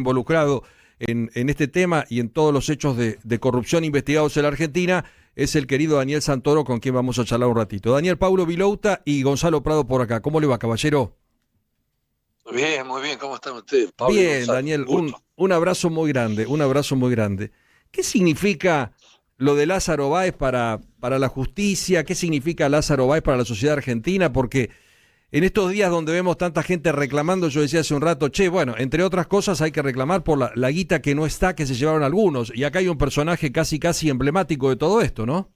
involucrado en este tema y en todos los hechos de corrupción investigados en la Argentina, es el querido Daniel Santoro, con quien vamos a charlar un ratito. Daniel, Paulo Vilouta y Gonzalo Prado por acá. ¿Cómo le va, caballero? Bien, muy bien. ¿Cómo están ustedes, Pablo y Bien, Gonzalo? Daniel, Un gusto. un abrazo muy grande, un abrazo muy grande. ¿Qué significa lo de Lázaro Báez para la justicia? ¿Qué significa Lázaro Báez para la sociedad argentina? Porque en estos días donde vemos tanta gente reclamando, yo decía hace un rato, bueno, entre otras cosas hay que reclamar por la guita que no está, que se llevaron algunos. Y acá hay un personaje casi emblemático de todo esto, ¿no?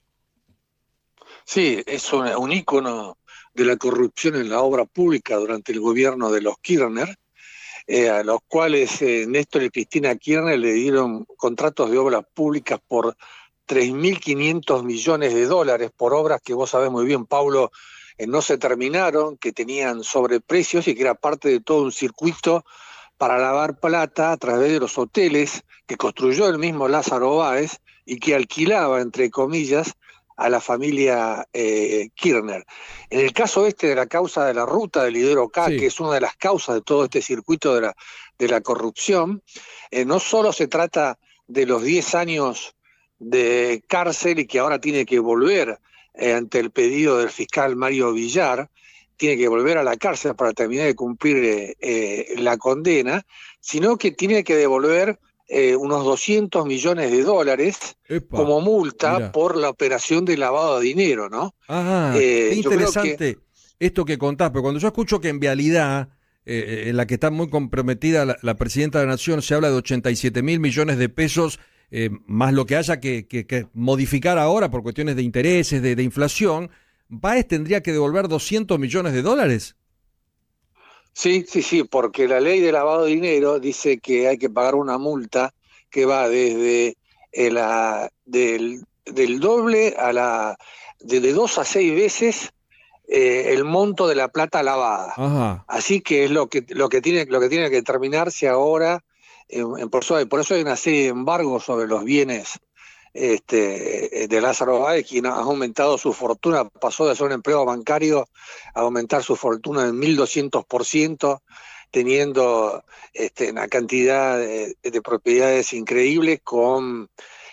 Sí, es un ícono de la corrupción en la obra pública durante el gobierno de los Kirchner, a los cuales Néstor y Cristina Kirchner le dieron contratos de obras públicas por 3.500 millones de dólares por obras que vos sabés muy bien, Pablo, no se terminaron, que tenían sobreprecios y que era parte de todo un circuito para lavar plata a través de los hoteles que construyó el mismo Lázaro Báez y que alquilaba, entre comillas, a la familia Kirchner. En el caso de la causa de la ruta del Hidro K, Sí. que es una de las causas de todo este circuito de la corrupción, no solo se trata de los 10 años de cárcel y que ahora tiene que volver ante el pedido del fiscal Mario Villar, tiene que volver a la cárcel para terminar de cumplir la condena, sino que tiene que devolver unos 200 millones de dólares Epa, como multa mira. por la operación de lavado de dinero, ¿no? Ah, qué Yo creo que, interesante esto que contás, pero cuando yo escucho que en Vialidad, en la que está muy comprometida la presidenta de la Nación, se habla de 87 mil millones de pesos, más lo que haya que modificar ahora por cuestiones de intereses, de inflación, Báez tendría que devolver 200 millones de dólares. sí, porque la ley de lavado de dinero dice que hay que pagar una multa que va desde del doble de 2 a 6 veces el monto de la plata lavada. Ajá. Así que es lo que tiene que terminarse ahora. Por eso hay una serie de embargos sobre los bienes de Lázaro Báez, quien ha aumentado su fortuna, pasó de ser un empleado bancario a aumentar su fortuna en 1.200%, teniendo una cantidad de propiedades increíbles con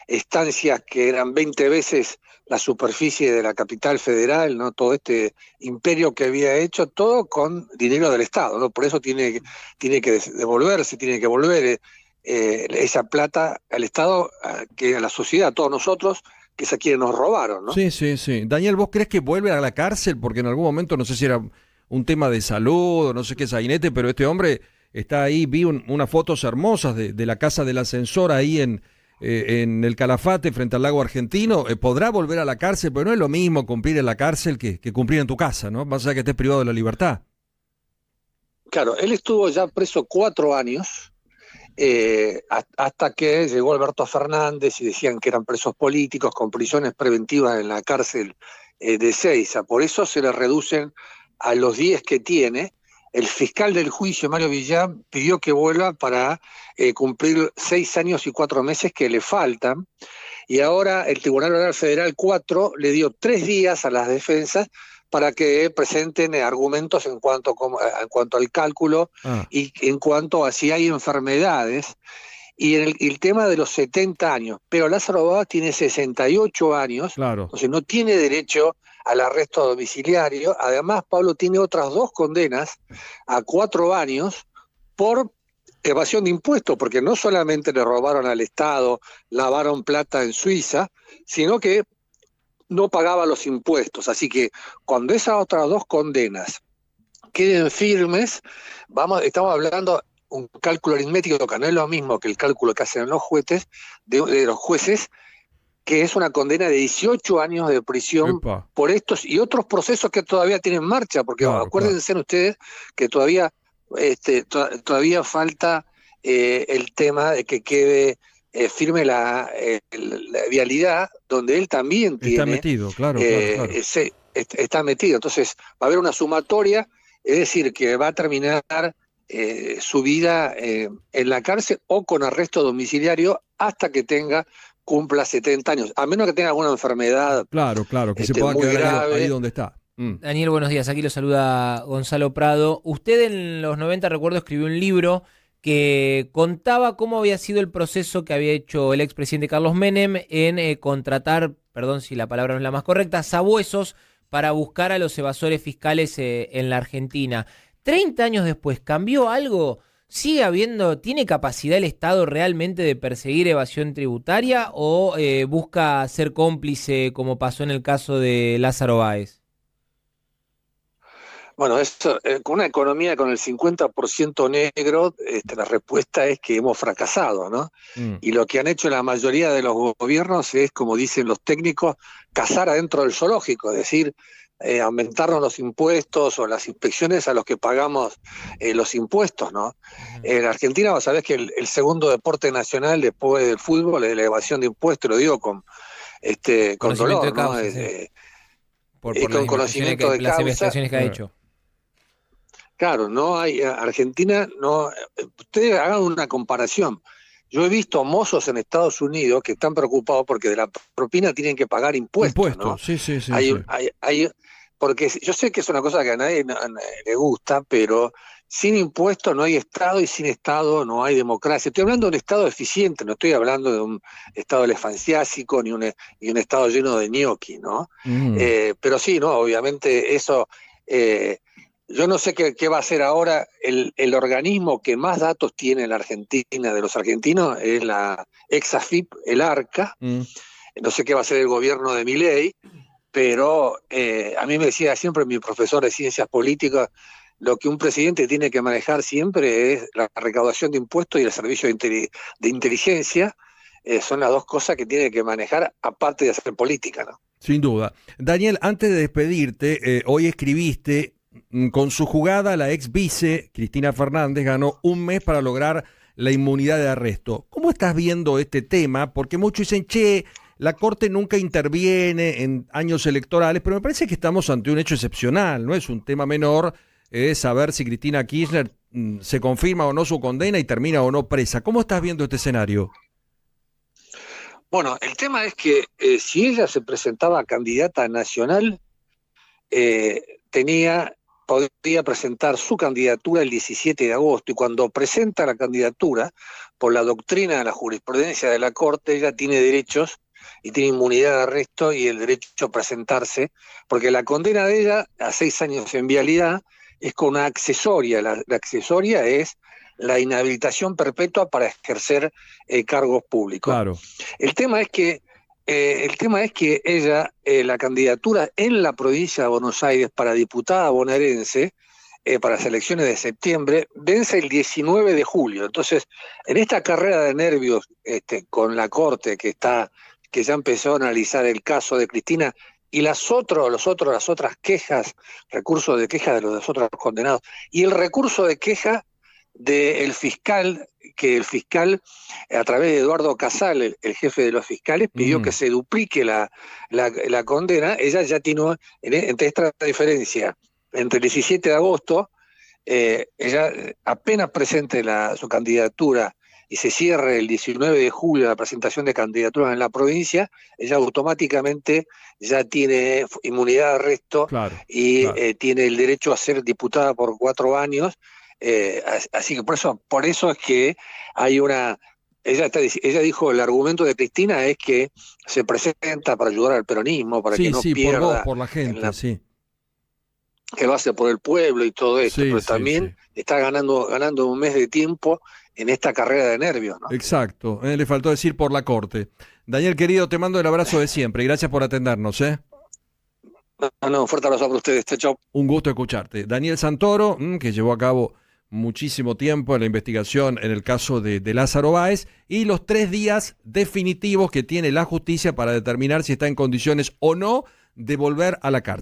estancias que eran 20 veces la superficie de la capital federal, ¿no? Todo este imperio que había hecho, todo con dinero del Estado, ¿no? Por eso tiene que devolverse, tiene que volver esa plata al Estado, que a la sociedad, a todos nosotros, que es a quienes nos robaron, ¿no? Sí, sí, sí. Daniel, ¿vos crees que vuelve a la cárcel? Porque en algún momento, no sé si era un tema de salud o no sé qué sainete, pero este hombre está ahí, vi unas fotos hermosas de la casa del ascensor ahí en el Calafate, frente al lago argentino. Podrá volver a la cárcel, pero no es lo mismo cumplir en la cárcel que cumplir en tu casa, ¿no? Más allá que estés privado de la libertad. Claro, él estuvo ya preso 4 años, hasta que llegó Alberto Fernández y decían que eran presos políticos con prisiones preventivas en la cárcel de Seiza. Por eso se le reducen a los 10 que tiene. El fiscal del juicio, Mario Villán, pidió que vuelva para cumplir 6 años y 4 meses que le faltan. Y ahora el Tribunal Oral Federal 4 le dio 3 días a las defensas para que presenten argumentos en cuanto al cálculo Ah, y en cuanto a si hay enfermedades. Y en el tema de los 70 años, pero Lázaro Báez tiene 68 años, claro. entonces no tiene derecho al arresto domiciliario. Además, Pablo tiene otras 2 condenas a 4 años por evasión de impuestos, porque no solamente le robaron al Estado, lavaron plata en Suiza, sino que no pagaba los impuestos. Así que cuando esas otras 2 condenas queden firmes, estamos hablando un cálculo aritmético que no es lo mismo que el cálculo que hacen los jueces, de los jueces, que es una condena de 18 años de prisión Epa, por estos y otros procesos que todavía tienen marcha, porque claro, claro. acuérdense ustedes que todavía falta el tema de que quede firme la vialidad, donde él también Está tiene, metido, claro, claro, claro. está metido. Entonces va a haber una sumatoria, es decir, que va a terminar su vida en la cárcel o con arresto domiciliario hasta que cumpla 70 años, a menos que tenga alguna enfermedad Claro, claro, que se pueda muy quedar ahí grave. donde está. Mm. Daniel, buenos días. Aquí lo saluda Gonzalo Prado. Usted en los 90, recuerdo, escribió un libro que contaba cómo había sido el proceso que había hecho el expresidente Carlos Menem en contratar, perdón si la palabra no es la más correcta, sabuesos para buscar a los evasores fiscales en la Argentina. 30 años después, ¿cambió algo? ¿Sigue habiendo, tiene capacidad el Estado realmente de perseguir evasión tributaria o busca ser cómplice como pasó en el caso de Lázaro Báez? Bueno, esto, con una economía con el 50% negro, la respuesta es que hemos fracasado, ¿no? Mm. Y lo que han hecho la mayoría de los gobiernos es, como dicen los técnicos, cazar adentro del zoológico, es decir, aumentarnos los impuestos o las inspecciones a los que pagamos los impuestos, ¿no? En Argentina, vos sabés que el segundo deporte nacional después del fútbol es la evasión de impuestos, lo digo con Conocimiento de dolor, ¿no? causa, sí. Por Con las conocimiento de las causa. investigaciones que ha hecho. Claro, no hay, Argentina no, ustedes hagan una comparación. Yo he visto mozos en Estados Unidos que están preocupados porque de la propina tienen que pagar impuestos, ¿no? Impuestos, sí, sí, sí, Hay, sí. un- hay- Porque yo sé que es una cosa que a nadie le gusta, pero sin impuestos no hay Estado y sin Estado no hay democracia. Estoy hablando de un Estado eficiente, no estoy hablando de un Estado elefanciásico ni un Estado lleno de ñoqui, ¿no? Mm. Pero sí, ¿no? Obviamente eso... eh, yo no sé qué va a hacer ahora el organismo que más datos tiene en la Argentina de los argentinos, es la ex AFIP, el ARCA. Mm. No sé qué va a hacer el gobierno de Milei, pero a mí me decía siempre mi profesor de ciencias políticas, lo que un presidente tiene que manejar siempre es la recaudación de impuestos y el servicio de inteligencia. Son las dos cosas que tiene que manejar, aparte de hacer política, ¿no? Sin duda. Daniel, antes de despedirte, hoy escribiste, con su jugada, la ex vice Cristina Fernández ganó un mes para lograr la inmunidad de arresto. ¿Cómo estás viendo este tema? Porque muchos dicen, che, la Corte nunca interviene en años electorales, pero me parece que estamos ante un hecho excepcional, no es un tema menor, es saber si Cristina Kirchner se confirma o no su condena y termina o no presa. ¿Cómo estás viendo este escenario? Bueno, el tema es que si ella se presentaba candidata nacional, podría presentar su candidatura el 17 de agosto, y cuando presenta la candidatura, por la doctrina de la jurisprudencia de la Corte, ella tiene derechos y tiene inmunidad de arresto y el derecho a presentarse, porque la condena de ella a 6 años en vialidad es con una accesoria. La accesoria es la inhabilitación perpetua para ejercer cargos públicos. Claro. El tema es que ella, la candidatura en la provincia de Buenos Aires para diputada bonaerense, para las elecciones de septiembre, vence el 19 de julio. Entonces, en esta carrera de nervios con la Corte que ya empezó a analizar el caso de Cristina y las otras quejas, recursos de queja de los otros condenados, y el recurso de queja del fiscal, que el fiscal, a través de Eduardo Casal, el jefe de los fiscales, pidió que se duplique la condena. Ella ya tiene, entre esta diferencia, entre el 17 de agosto, ella apenas presente su candidatura y se cierre el 19 de julio la presentación de candidaturas en la provincia, ella automáticamente ya tiene inmunidad de arresto. Claro, y claro. Tiene el derecho a ser diputada por 4 años. Así que por eso es que hay una... Ella dijo, el argumento de Cristina es que se presenta para ayudar al peronismo, para que no pierda. Por vos, por la gente, sí. Que lo hace por el pueblo y todo esto, Sí, pero sí, también sí. está ganando un mes de tiempo en esta carrera de nervios, ¿no? Exacto, le faltó decir por la Corte. Daniel, querido, te mando el abrazo de siempre y gracias por atendernos, ¿eh? Un fuerte abrazo para ustedes. Chau. Un gusto escucharte. Daniel Santoro, que llevó a cabo muchísimo tiempo en la investigación en el caso de Lázaro Báez, y los 3 días definitivos que tiene la justicia para determinar si está en condiciones o no de volver a la cárcel.